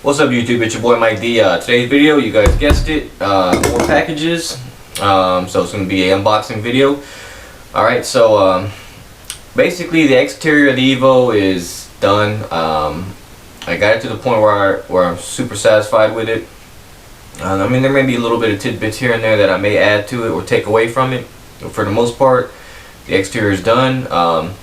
What's up YouTube, it's your boy Mike D. Today's video, you guys guessed it, 4 packages, so it's going to be an unboxing video. Alright, so basically the exterior of the Evo is done. I got it to the point where I'm super satisfied with it. I mean, there may be a little bit of tidbits here and there that I may add to it or take away from it, but for the most part the exterior is done.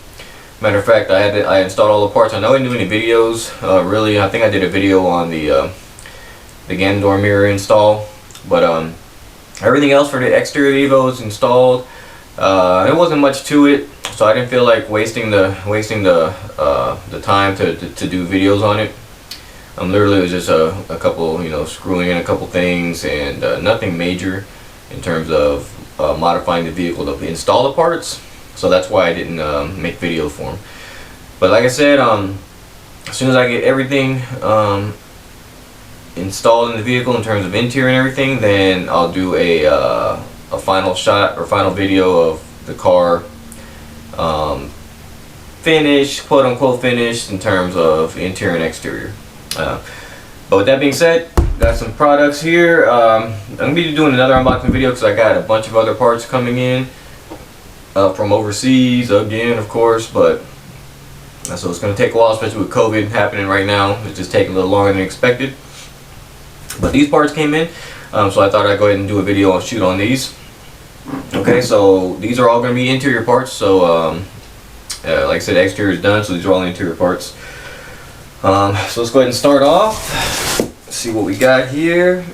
Matter of fact, I installed all the parts. I know I didn't do any videos, really. I think I did a video on the Ganondorf mirror install, but everything else for the exterior of the Evo is installed. There wasn't much to it, so I didn't feel like wasting the time to do videos on it. Literally, it was just a couple, screwing in a couple things, and nothing major in terms of modifying the vehicle to install the parts. So that's why I didn't make videos for them. But like I said, as soon as I get everything installed in the vehicle in terms of interior and everything, then I'll do a final shot or final video of the car finished, quote unquote finished, in terms of interior and exterior. But with that being said, got some products here. I'm going to be doing another unboxing video because I got a bunch of other parts coming in from overseas again, of course, but so it's going to take a while, especially with COVID happening right now. It's just taking a little longer than expected, but these parts came in, so I thought I'd go ahead and do a video and shoot on these. Okay, so these are all going to be interior parts. So like I said, exterior is done, so these are all interior parts. So let's go ahead and start off. See what we got here.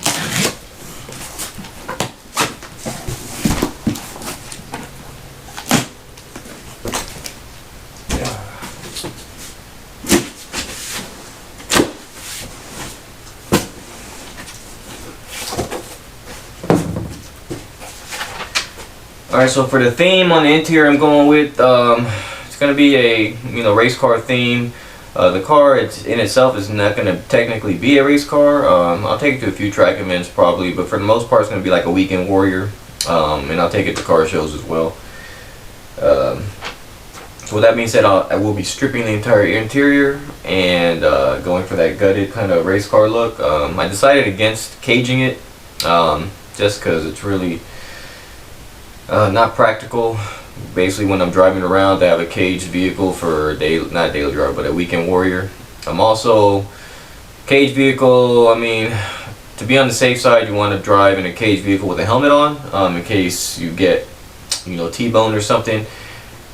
Alright, so for the theme on the interior, I'm going with it's going to be a race car theme. The car in itself is not going to technically be a race car. I'll take it to a few track events probably, but for the most part it's going to be like a weekend warrior, and I'll take it to car shows as well. So with that being said, I will be stripping the entire interior and going for that gutted kind of race car look. I decided against caging it, just because it's really not practical. Basically, when I'm driving around, to have a caged vehicle for not daily driver, but a weekend warrior. I'm also caged vehicle. I mean, to be on the safe side, you want to drive in a caged vehicle with a helmet on, in case you get, T-boned or something,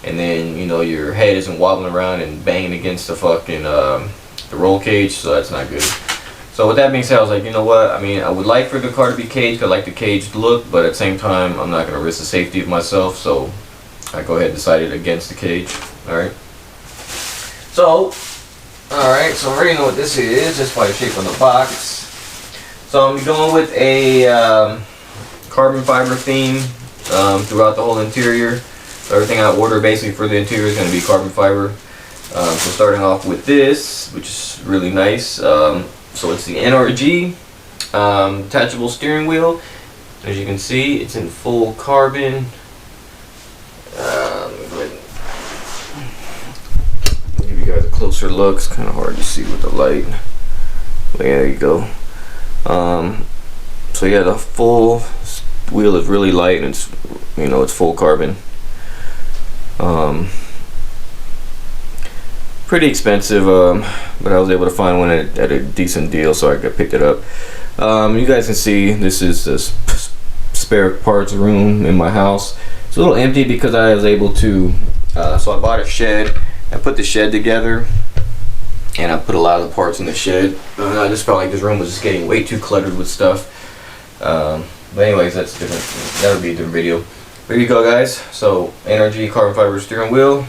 and then your head isn't wobbling around and banging against the fucking the roll cage. So that's not good. So with that being said, I was like, you know what? I mean, I would like for the car to be caged. I like the caged look, but at the same time, I'm not going to risk the safety of myself. So I go ahead and decided against the cage. Alright. So I already know what this is, just by the shape of the box. So I'm going with a carbon fiber theme throughout the whole interior. So everything I order basically for the interior is going to be carbon fiber. So starting off with this, which is really nice. So it's the NRG detachable steering wheel. As you can see, it's in full carbon. Give you guys a closer look. It's kind of hard to see with the light. But yeah, there you go. So yeah, the full wheel is really light, and it's it's full carbon. Pretty expensive, but I was able to find one at a decent deal, so I picked it up. You guys can see this is the spare parts room in my house. It's a little empty because I was able to, so I bought a shed. I put the shed together, and I put a lot of the parts in the shed. I just felt like this room was just getting way too cluttered with stuff. But anyways, that's different. That would be a different video. There you go, guys. So NRG carbon fiber steering wheel.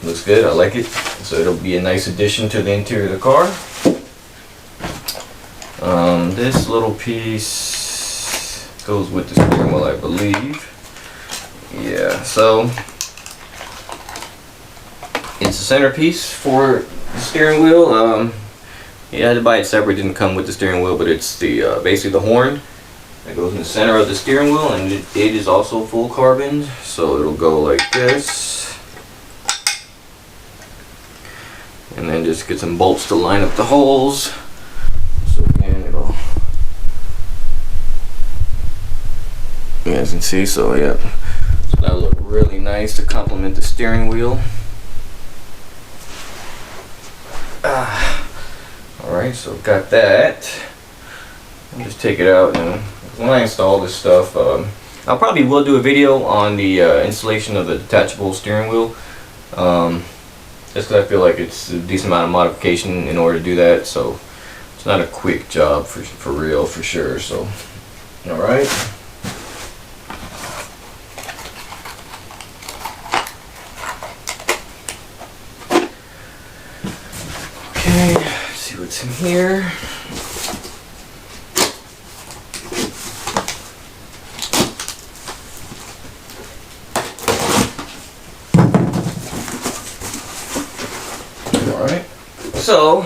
Looks good. I like it. So it'll be a nice addition to the interior of the car. This little piece goes with the steering wheel, I believe. Yeah, so it's a centerpiece for the steering wheel. You had to buy it separate, it didn't come with the steering wheel, but it's the basically the horn that goes in the center of the steering wheel, and it is also full carbon, so it'll go like this. and then just get some bolts to line up the holes. So again, it'll, you guys can see, so yeah, so that'll look really nice to complement the steering wheel. Alright, so got that. I'll just take it out, and when I install this stuff, I probably will do a video on the installation of the detachable steering wheel. Just because I feel like it's a decent amount of modification in order to do that, so it's not a quick job for real, for sure. So, alright. Okay, let's see what's in here. Alright, so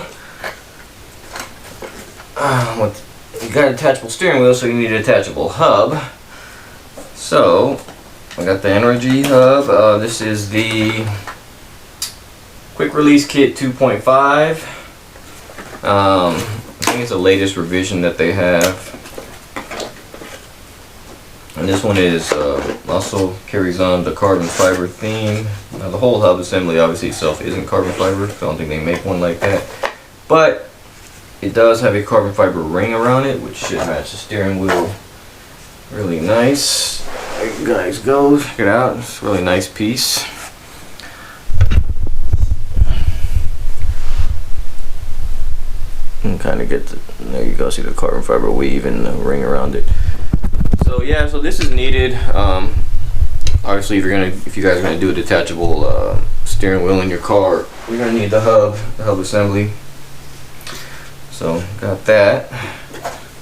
you got a detachable steering wheel, so you need a detachable hub. So I got the Energy hub. This is the Quick Release Kit 2.5. I think it's the latest revision that they have. And this one is also carries on the carbon fiber theme. Now the whole hub assembly obviously itself isn't carbon fiber. I don't think they make one like that. But it does have a carbon fiber ring around it, which should match the steering wheel really nice. There you guys go. Check it out. It's a really nice piece. And kind of get the, there you go, see the carbon fiber weave and the ring around it. So yeah, so this is needed. Obviously, if you guys are gonna do a detachable steering wheel in your car, you're gonna need the hub assembly. So got that.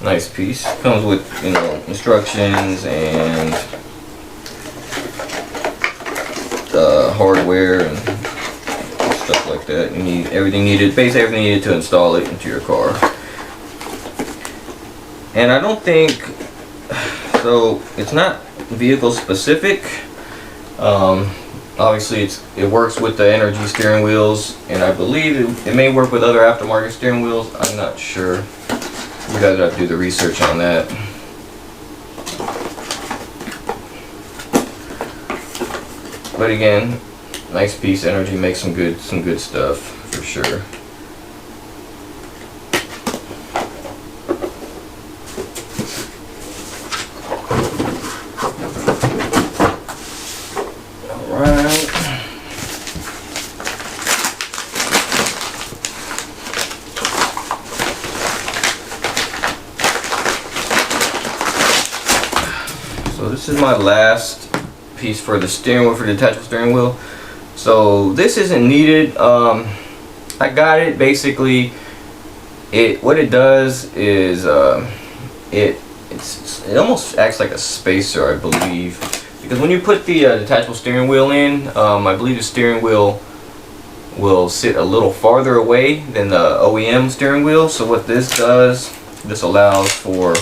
Nice piece. Comes with, you know, instructions and hardware and stuff like that. You need everything needed, basically everything needed to install it into your car. And I don't think, so it's not vehicle specific. Obviously it works with the Energy steering wheels, and I believe it may work with other aftermarket steering wheels. I'm not sure. You guys have to do the research on that. But again, nice piece. Energy makes some good stuff for sure. Alright. So this is my last piece for the steering wheel, for the detachable steering wheel. So this isn't needed. I got it basically. What it does is it almost acts like a spacer, I believe, because when you put the detachable steering wheel in, I believe the steering wheel will sit a little farther away than the OEM steering wheel. So what this does, this allows for,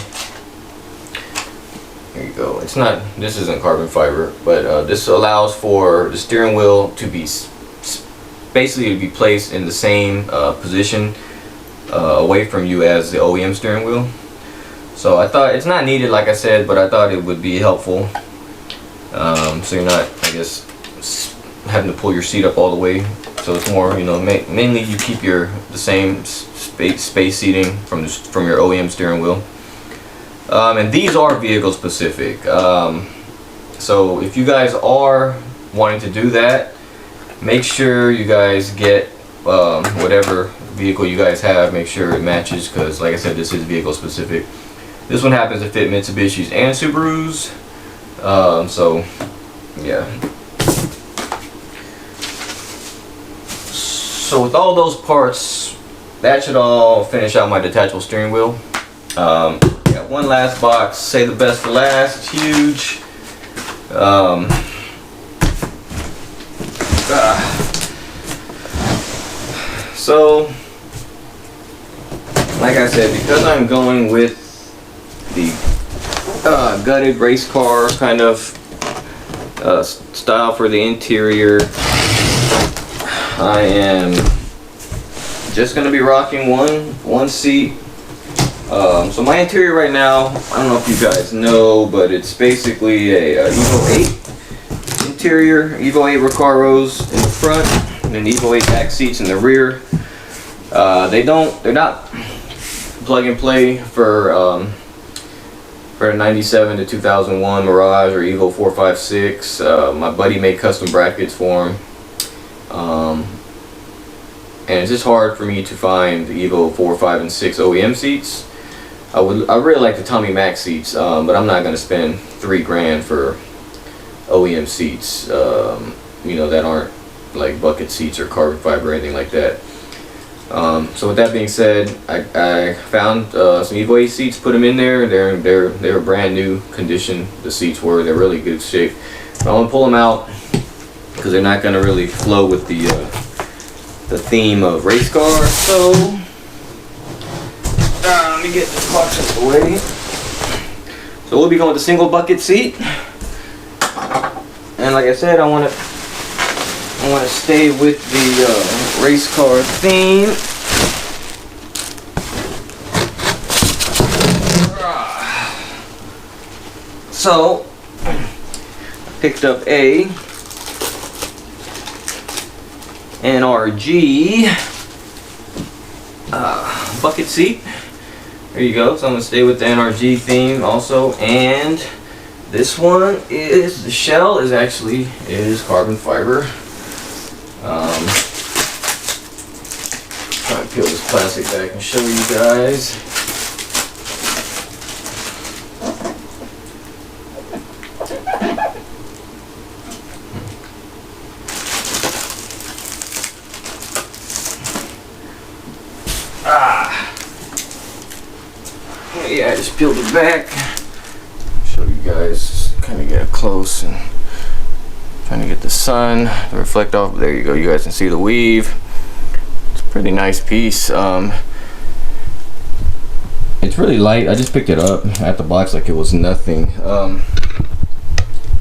here you go, it's not, this isn't carbon fiber, but this allows for the steering wheel to be basically to be placed in the same position away from you as the OEM steering wheel. So I thought, it's not needed like I said, but I thought it would be helpful. So you're not, I guess, having to pull your seat up all the way. So it's more, you know, mainly you keep the same space seating from your OEM steering wheel. And these are vehicle specific. So if you guys are wanting to do that, make sure you guys get whatever vehicle you guys have. Make sure it matches, because like I said, this is vehicle specific. This one happens to fit Mitsubishis and Subarus. So yeah. So with all those parts, that should all finish out my detachable steering wheel. Got one last box, save the best for last. It's huge. So like I said, because I'm going with the gutted race car kind of style for the interior, I am just gonna be rocking one seat. So my interior right now, I don't know if you guys know, but it's basically a Evo 8 interior, Evo 8 Recaros in the front, and then Evo 8 back seats in the rear. They're not plug and play for the 97 to 2001 Mirage or Evo 456. My buddy made custom brackets for him. And it's just hard for me to find the Evo 4, 5, and 6 OEM seats. I really like the Tommy Mac seats, but I'm not gonna spend $3 grand for OEM seats, you know, that aren't like bucket seats or carbon fiber or anything like that. So with that being said, I found some Evo 8 seats, put them in there. They're brand new condition. The seats were. They're really good shape. I want to pull them out because they're not going to really flow with the theme of race car. So let me get this box out of the way. So we'll be going with the single bucket seat. And like I said, I want to stay with the race car theme. So I picked up a NRG bucket seat. There you go. So I'm gonna stay with the NRG theme also, and this one is, the shell is carbon fiber. Try to peel this plastic back and show you guys. Yeah, I just peeled it back. Show you guys, kind of get up close and trying to get the sun to reflect off. There you go. You guys can see the weave. It's a pretty nice piece. It's really light. I just picked it up at the box like it was nothing.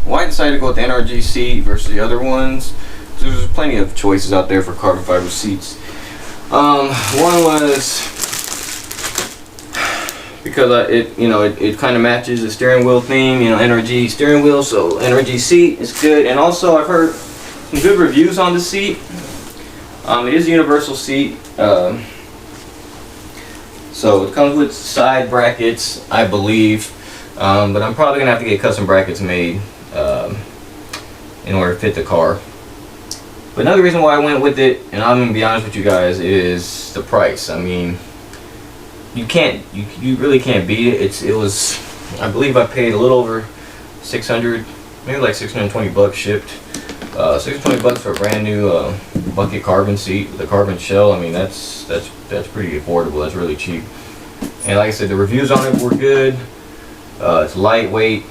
Why I decided to go with the NRG seat versus the other ones? There's plenty of choices out there for carbon fiber seats. One was because it kind of matches the steering wheel theme, you know, NRG steering wheel, so NRG seat is good. And also I've heard some good reviews on the seat. It is a universal seat, so it comes with side brackets, I believe, but I'm probably gonna have to get custom brackets made in order to fit the car. But another reason why I went with it, and I'm gonna be honest with you guys, is the price. I mean, you really can't beat it. It was, I believe I paid a little over 600, maybe like 620 bucks shipped. 620 bucks for a brand new bucket carbon seat with a carbon shell. I mean, that's pretty affordable. That's really cheap. And like I said, the reviews on it were good. It's lightweight,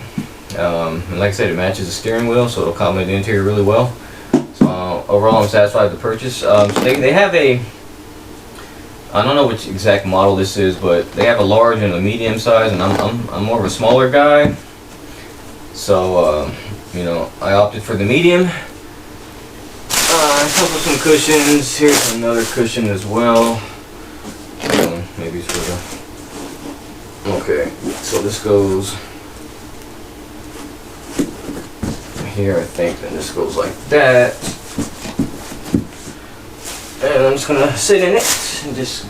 and like I said, it matches the steering wheel, so it'll complement the interior really well. So overall, I'm satisfied with the purchase. So they have a, I don't know which exact model this is, but they have a large and a medium size, and I'm more of a smaller guy, so you know, I opted for the medium. Comes with some cushions. Here's another cushion as well. Maybe it's for the, okay, so this goes here, I think, then this goes like that. And I'm just gonna sit in it and just,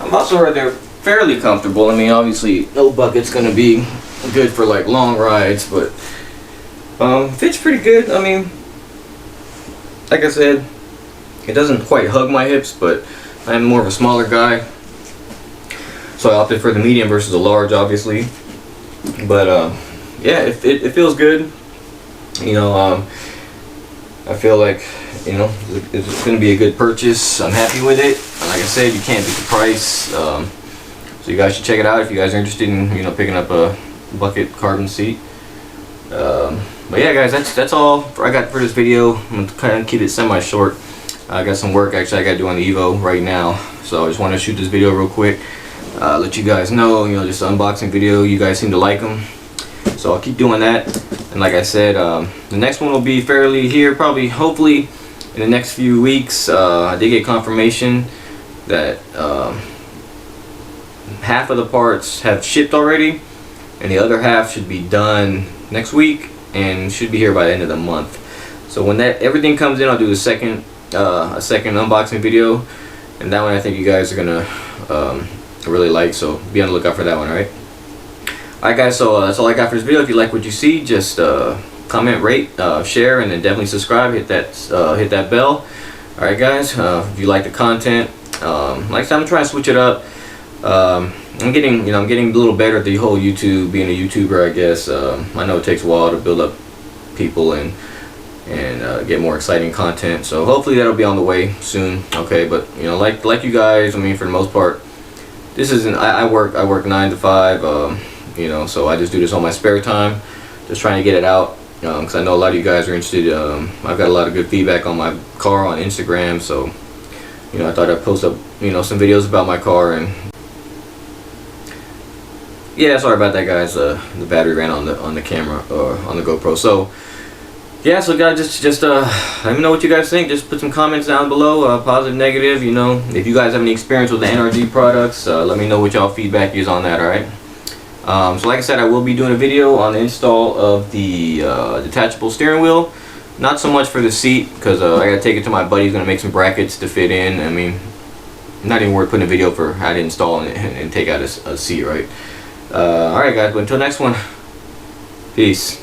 I'm also heard they're fairly comfortable. I mean, obviously no bucket's gonna be good for like long rides, but fits pretty good. I mean, like I said, it doesn't quite hug my hips, but I'm more of a smaller guy, so I opted for the medium versus the large, obviously. But yeah, it feels good. You know, I feel like, you know, it's going to be a good purchase. I'm happy with it. And like I said, you can't beat the price. So you guys should check it out if you guys are interested in, you know, picking up a bucket carbon seat. But yeah, guys, that's all I got for this video. I'm going to kind of keep it semi-short. I got some work actually I got to do on the Evo right now, so I just want to shoot this video real quick. Let you guys know, you know, just an unboxing video. You guys seem to like them, so I'll keep doing that. And like I said, the next one will be fairly here, probably, hopefully, in the next few weeks. I did get confirmation that half of the parts have shipped already, and the other half should be done next week and should be here by the end of the month. So when that everything comes in, I'll do a second unboxing video, and that one I think you guys are gonna really like, so be on the lookout for that one. Alright guys, so that's all I got for this video. If you like what you see, just comment, rate, share, and then definitely subscribe. Hit that bell. Alright guys, if you like the content, like I said, I'm trying to switch it up. I'm getting a little better at the whole YouTube, being a YouTuber, I guess. I know it takes a while to build up people and get more exciting content, so hopefully that'll be on the way soon. Okay, but you know, like you guys, I mean, for the most part, this isn't, I work 9 to 5, you know, so I just do this on my spare time, just trying to get it out, because I know a lot of you guys are interested. I've got a lot of good feedback on my car on Instagram, so you know, I thought I'd post up, you know, some videos about my car. And yeah, sorry about that guys, the battery ran on the camera, or on the GoPro. So yeah, so guys, just let me know what you guys think. Just put some comments down below, positive, negative. You know, if you guys have any experience with the NRG products, let me know what y'all feedback is on that. Alright, so like I said, I will be doing a video on the install of the detachable steering wheel. Not so much for the seat, because I gotta take it to my buddy. He's gonna make some brackets to fit in. I mean, not even worth putting a video for how to install and take out a seat, right? Alright guys, but until next one, peace.